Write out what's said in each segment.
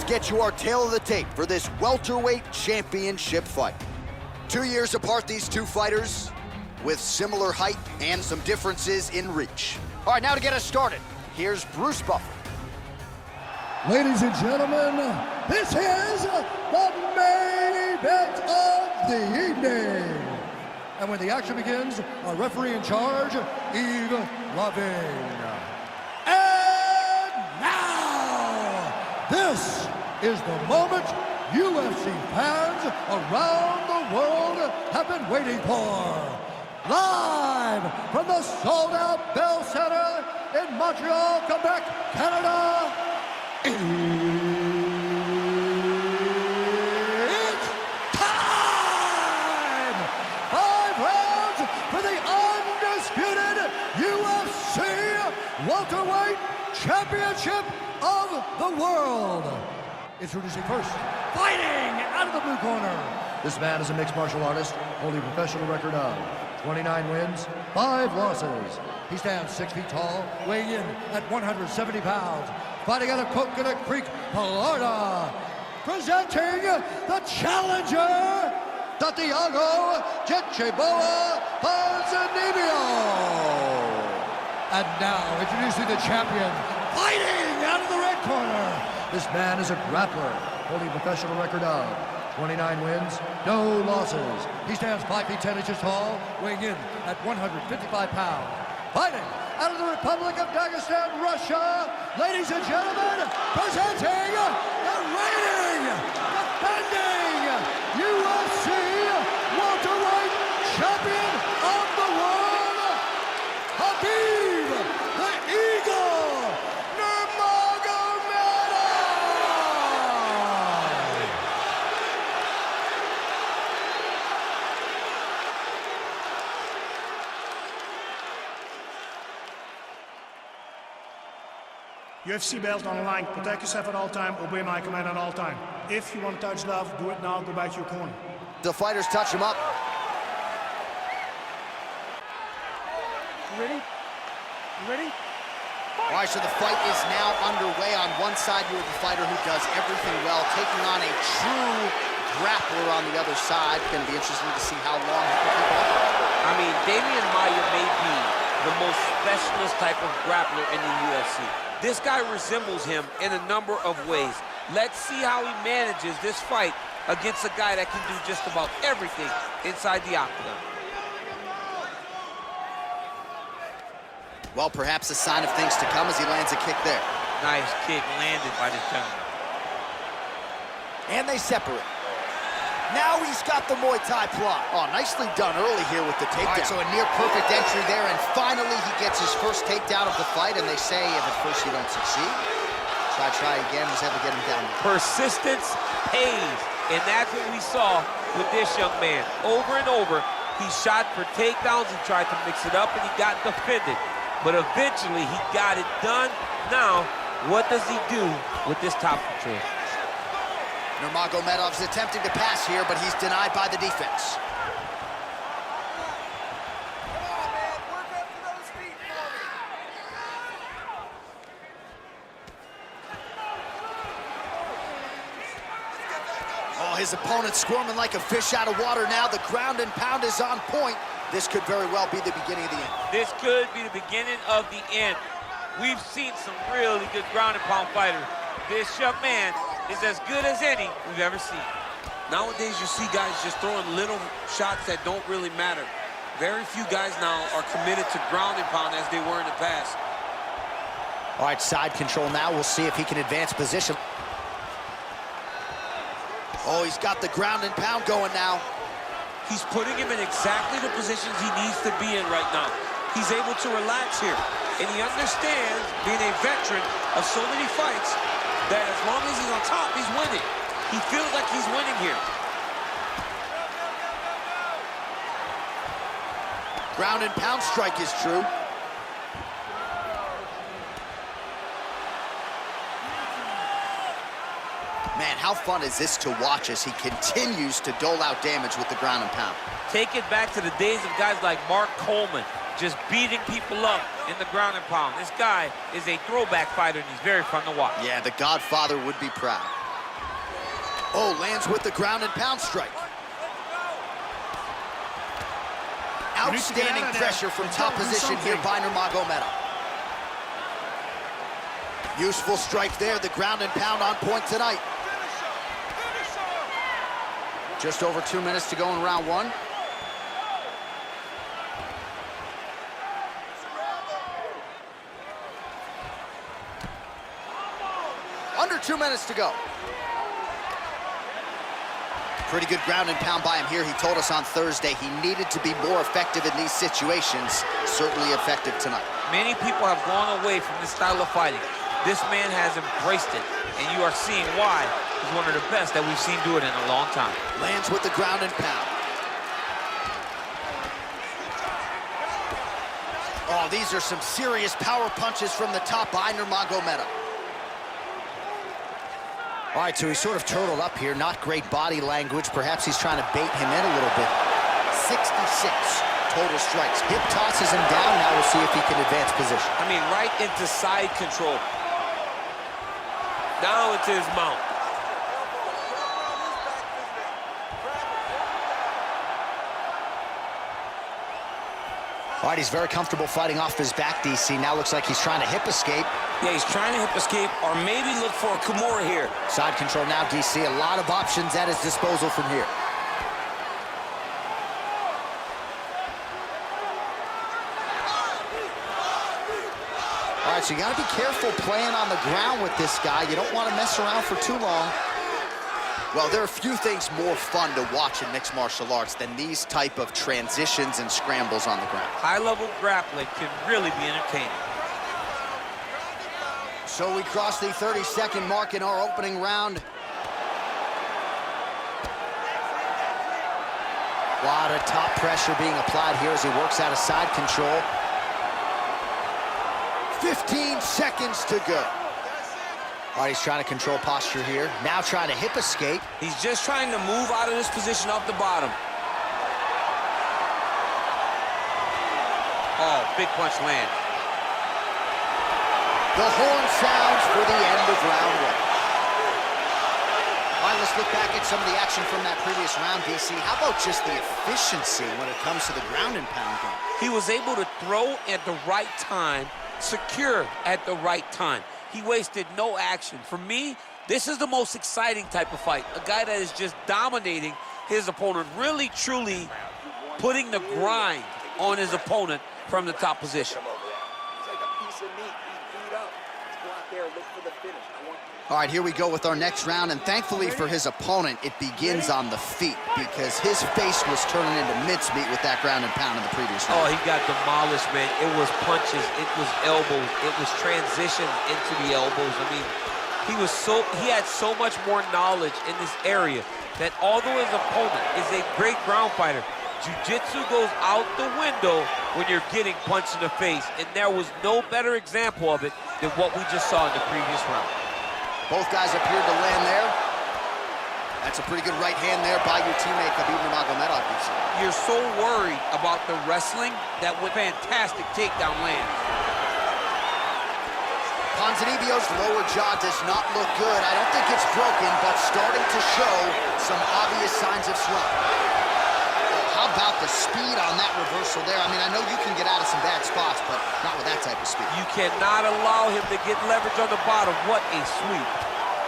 let's get you our tale of the tape for this welterweight championship fight. 2 years apart, these two fighters, with similar height and some differences in reach. All right, now to get us started, here's Bruce Buffer. Ladies and gentlemen, this is the main event of the evening. And when the action begins, our referee in charge, Yves Lavigne. And now, this is the moment UFC fans around the world have been waiting for. Live from the sold-out Bell Center in Montreal, Quebec, Canada, it's time! 5 rounds for the undisputed UFC Welterweight Championship of the World. Introducing first, fighting out of the blue corner. This man is a mixed martial artist, holding a professional record of 29 wins, 5 losses. He stands 6 feet tall, weighing in at 170 pounds. Fighting out of Coconut Creek, Florida. Presenting the challenger, Santiago Ponzinibbio. And now, introducing the champion, fighting out of the red corner. This man is a grappler, holding a professional record of 29 wins, no losses. He stands 5 feet 10 inches tall, weighing in at 155 pounds. Fighting out of the Republic of Dagestan, Russia, ladies and gentlemen, presenting the reigning, defending UFC welterweight champion of the world, Khabib the Eagle Nurmagomedov. UFC belt on the line. Protect yourself at all time. Obey my command at all time. If you want to touch love, do it now. Go back to your corner. The fighters touch him up. You ready? You ready? All right, so the fight is now underway. On one side, you have the fighter who does everything well, taking on a true grappler on the other side. Going to be interesting to see how long he can keep up. I mean, Damian Maia may be the most specialist type of grappler in the UFC. This guy resembles him in a number of ways. Let's see how he manages this fight against a guy that can do just about everything inside the octagon. Well, perhaps a sign of things to come as he lands a kick there. Nice kick landed by this gentleman. And they separate. Now he's got the Muay Thai plot. Oh, nicely done early here with the takedown. All right, so a near-perfect entry there, and finally he gets his first takedown of the fight, and they say if at first you don't succeed, try again, just have to get him down there. Persistence pays, and that's what we saw with this young man. Over and over, he shot for takedowns and tried to mix it up, and he got defended. But eventually, he got it done. Now, what does he do with this top control? Nurmagomedov's attempting to pass here, but he's denied by the defense. Oh, his opponent's squirming like a fish out of water now. The ground and pound is on point. This could very well be the beginning of the end. This could be the beginning of the end. We've seen some really good ground and pound fighters. This young man is as good as any we've ever seen. Nowadays, you see guys just throwing little shots that don't really matter. Very few guys now are committed to ground and pound as they were in the past. All right, side control now. We'll see if he can advance position. Oh, he's got the ground and pound going now. He's putting him in exactly the positions he needs to be in right now. He's able to relax here, and he understands, being a veteran of so many fights, that as long as he's on top, he's winning. He feels like he's winning here. Ground and pound strike is true. Man, how fun is this to watch as he continues to dole out damage with the ground and pound? Take it back to the days of guys like Mark Coleman, just beating people up in the ground and pound. This guy is a throwback fighter, and he's very fun to watch. Yeah, the Godfather would be proud. Oh, lands with the ground and pound strike. Outstanding pressure from top position here by Nurmagomedov. Useful strike there, the ground and pound on point tonight. Just over 2 minutes to go in round one. Under 2 minutes to go. Pretty good ground and pound by him here. He told us on Thursday he needed to be more effective in these situations. Certainly effective tonight. Many people have gone away from this style of fighting. This man has embraced it, and you are seeing why he's one of the best that we've seen do it in a long time. Lands with the ground and pound. Oh, these are some serious power punches from the top by Nurmagomedov. All right, so he's sort of turtled up here. Not great body language. Perhaps he's trying to bait him in a little bit. 66 total strikes. Hip tosses him down. Now we'll see if he can advance position. I mean, right into side control. Now into his mount. All right, he's very comfortable fighting off his back, DC. Now looks like he's trying to hip escape. Yeah, he's trying to hip escape or maybe look for a Kimura here. Side control now, DC. A lot of options at his disposal from here. All right, so you got to be careful playing on the ground with this guy. You don't want to mess around for too long. Well, there are few things more fun to watch in mixed martial arts than these type of transitions and scrambles on the ground. High-level grappling can really be entertaining. So we cross the 30-second mark in our opening round. A lot of top pressure being applied here as he works out of side control. 15 seconds to go. All right, he's trying to control posture here. Now trying to hip escape. He's just trying to move out of this position off the bottom. Oh, big punch land. The horn sounds for the end of round one. All right, let's look back at some of the action from that previous round, DC. How about just the efficiency when it comes to the ground and pound game? He was able to throw at the right time, secure at the right time. He wasted no action. For me, this is the most exciting type of fight. A guy that is just dominating his opponent, really, truly putting the grind on his opponent from the top position. All right, here we go with our next round, and thankfully for his opponent, it begins on the feet because his face was turning into mincemeat with that ground and pound in the previous round. Oh, he got demolished, man. It was punches, it was elbows, it was transitions into the elbows. I mean, he had so much more knowledge in this area that although his opponent is a great ground fighter, jiu-jitsu goes out the window when you're getting punched in the face, and there was no better example of it than what we just saw in the previous round. Both guys appeared to land there. That's a pretty good right hand there by your teammate, Khabib Nurmagomedov. You're so worried about the wrestling that with fantastic takedown lands. Ponzinibbio's lower jaw does not look good. I don't think it's broken, but starting to show some obvious signs of swelling. How about the speed on that reversal there? I mean, I know you can get out of some bad spots, but not with that type of speed. You cannot allow him to get leverage on the bottom. What a sweep.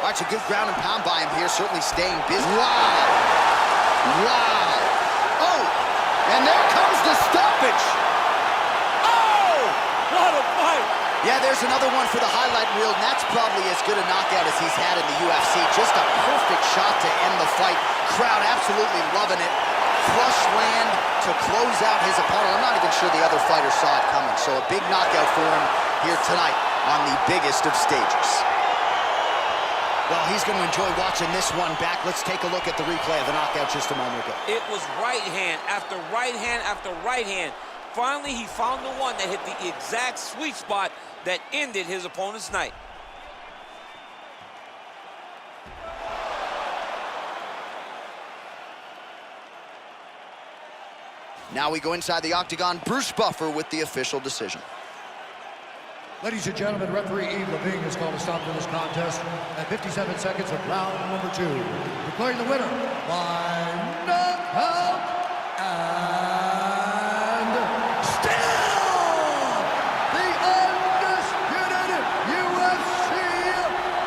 All right, so good ground and pound by him here, certainly staying busy. Wow. Wow. Oh, and there comes the stoppage. Oh, what a fight. Yeah, there's another one for the highlight reel, and that's probably as good a knockout as he's had in the UFC. Just a perfect shot to end the fight. Crowd absolutely loving it. Flush land to close out his opponent. I'm not even sure the other fighter saw it coming. So a big knockout for him here tonight on the biggest of stages. Well, he's going to enjoy watching this one back. Let's take a look at the replay of the knockout just a moment ago. It was right hand after right hand after right hand. Finally, he found the one that hit the exact sweet spot that ended his opponent's night. Now we go inside the octagon. Bruce Buffer with the official decision. Ladies and gentlemen, referee Yves Levine has called a stop to this contest at 57 seconds of round number 2. Declaring the winner by knockout and still the undisputed UFC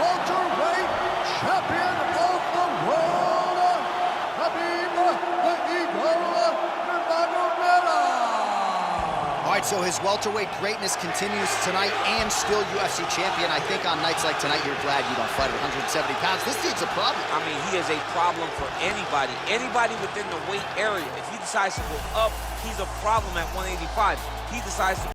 welterweight champion of the world, Khabib the Eagle Nurmagomedov. All right, so his welterweight greatness continues tonight and still UFC champion. I think on nights like tonight, you're glad you don't fight at 170 pounds. This dude's a problem. I mean, he is a problem for anybody. Anybody within the weight area. If he decides to go up, he's a problem at 185. He decides to